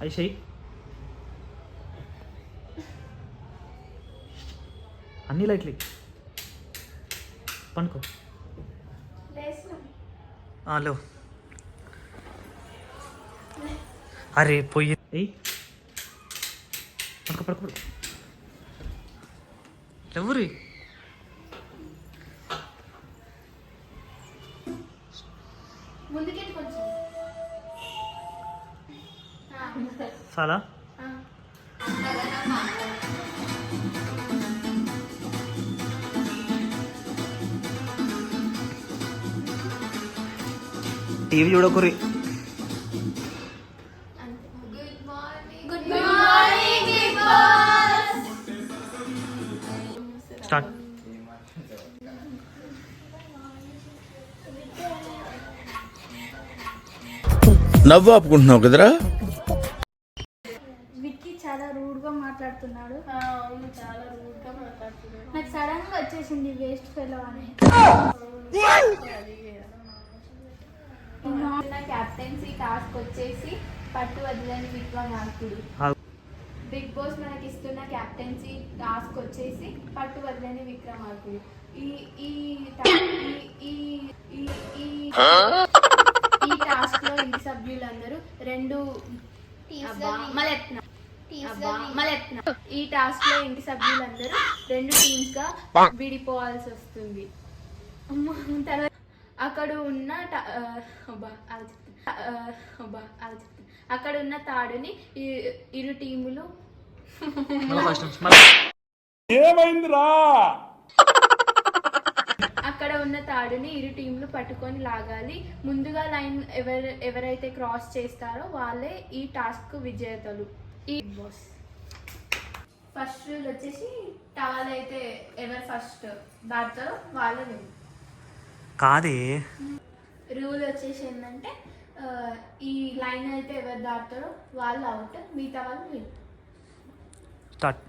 అది చెయ్యి. అన్ని లైట్లు పనుకో. లేవు. అరే పోయి పడుకో పడుకో పడుకో. ఎవరు చాలా టీవీ చూడకురి. స్టార్ట్. నవ్వు ఆపుకుంటున్నావు కదరా. విక్కీ చాలా రూడ్ గా మాట్లాడుతున్నాడు. చాలా రూడ్ గా మాట్లాడుతున్నాడు. నాకు సడన్ గా వచ్చేసింది వేస్ట్ ఫెలో అని. కెప్టెన్సీ టాస్క్ వచ్చేసి పట్టు వదిలేని విక్రమార్కుడు. బిగ్ బాస్ మనకి ఇస్తున్న కెప్టెన్సీ టాస్క్ వచ్చేసి పట్టు వదిలేని విక్రమార్కుడు. ఈ ఈ టాస్క్ లో ఇంటి సభ్యులందరూ ఈ టాస్క్ లో ఇంటి సభ్యులందరూ 2 టీమ్స్ గా విడిపోవాల్సి వస్తుంది. తర్వాత అక్కడ ఉన్న తాడుని ఇరు టీములు అక్కడ ఉన్న తాడుని ఇరు టీంలు పట్టుకొని లాగాలి. ముందుగా లైన్ ఎవరైతే క్రాస్ చేస్తారో వాళ్ళే ఈ టాస్క్ విజేతలు. ఈ బాస్ ఫస్ట్ రూల్ వచ్చేసి టవల్ అయితే ఎవరు ఫస్ట్ దాటుతారో వాళ్ళే విన్. కాదే రూల్ వచ్చేసి ఏంటంటే ఈ లైన్ అయితే ఎవరు దాటుతారో వాళ్ళు అవుట్, మిగతా వాళ్ళు విన్. స్టార్ట్.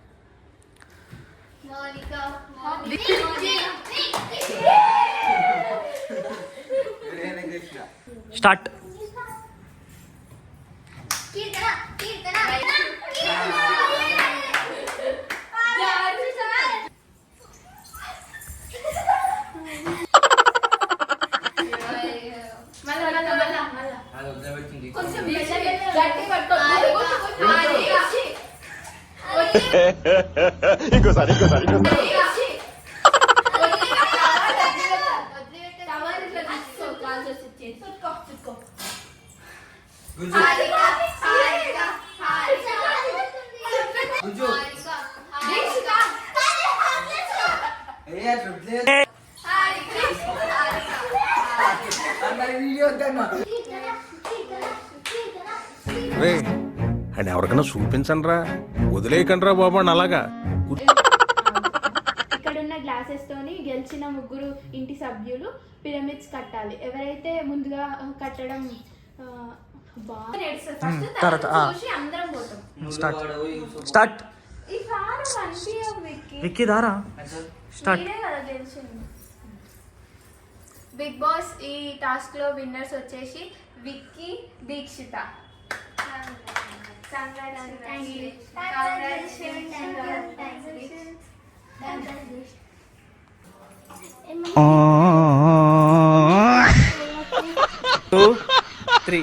స్టార్ట్. ఇంకోసారి అని ఎవరికైనా చూపించండి రా, వదిలేయకండి రా బాబు అని అలాగా. ఇక్కడున్న గ్లాసెస్ తోని గెలిచిన 3 ఇంటి సభ్యులు పిరమిడ్స్ కట్టాలి. ఎవరైతే ముందుగా కట్టడం స్టార్ట్. విక్కీ దారా స్టార్ట్. బిగ్ బాస్ ఈ టాస్క్ లో విన్నర్స్ వచ్చేసి విక్కీ, దీక్షిత. టూ 3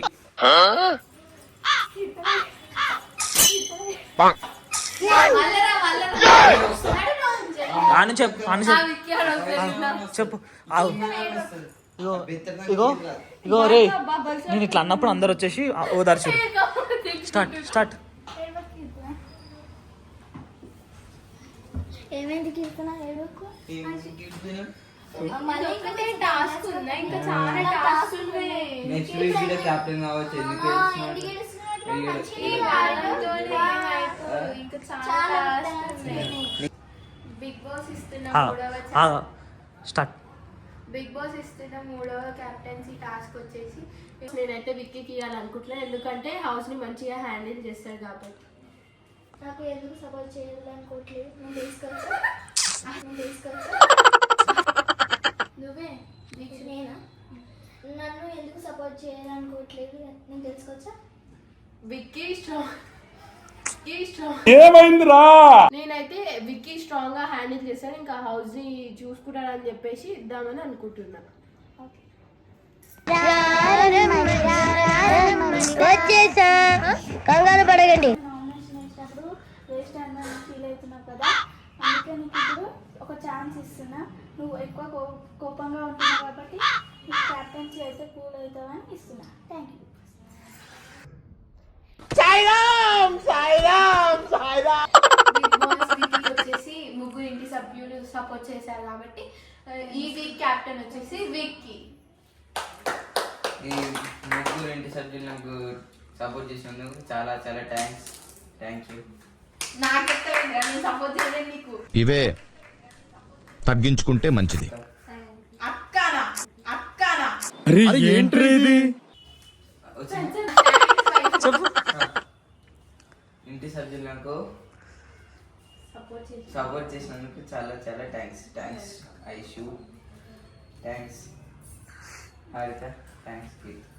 చెప్పు. ఇగో ఇగో రే, నేను ఇట్లా అన్నప్పుడు అందరు వచ్చేసి ఓదార్చు. స్టార్ట్. స్టార్ట్. ఏమైంది కీర్తన? ఏడుకు బిగ్ బాస్ ఇస్తున్న స్టార్ట్. బిగ్ బాస్ ఇస్తున్న 3వ కెప్టెన్సీ టాస్క్ వచ్చేసి నేనైతే విక్కీకి ఇవ్వాలనుకుంటున్నాను, ఎందుకంటే హౌస్ ని మంచిగా హ్యాండిల్ చేస్తాడు కాబట్టి. నాకు ఎందుకు సపోర్ట్ చేయాలనుకోవట్లేదు. నేను తీసుకొచ్చా నువ్వే నేనా? నన్ను ఎందుకు సపోర్ట్ చేయాలనుకోవట్లేదు నేను తెలుసుకోవచ్చా? విక్కీ స్ట్రాంగ్ ఏమైందిరా? నేనైతే విక్కీ స్ట్రాంగ్ గా హ్యాండిల్ చేశాను, ఇంకా హౌస్ ని చూసుకుంటాడని చెప్పేసి ఇద్దామని అనుకుంటున్నా. కంగారు పడగండి. నామినేషన్ వేసినప్పుడు వేస్ట్ అని ఫీల్ అవుతున్నావు కదా, అందుకే నీకు ఇప్పుడు ఒక ఛాన్స్ ఇస్తున్నా. నువ్వు ఎక్కువ కోపంగా ఉంటున్నావు కాబట్టి నీకు క్యాప్టెన్సీ అయితే కూల్ అవుతావని ఇస్తున్నా. Thank you. Bigg Boss week వచ్చేసి ముగ్గురు ఇంటి సభ్యులు సపోర్ట్ చేశారు కాబట్టి ఈ వీక్ క్యాప్టెన్ వచ్చేసి విక్కీ. ఈ ముగ్గురు ఇంటి సభ్యులు నాకు సపోర్ట్ చేసినందుకు చాలా చాలా థ్యాంక్ యూ. నాకైతే నేను సపోర్ట్ చేయలేదు నీకు. ఇవే తగ్గించుకుంటే మంచిది. అక్కనా ఇంటి సభ్యులు నాకు సపోర్ట్ చేసినందుకు చాలా చాలా థ్యాంక్స్ ఐషు, థ్యాంక్స్ హారిత, థ్యాంక్స్ కీర్తి.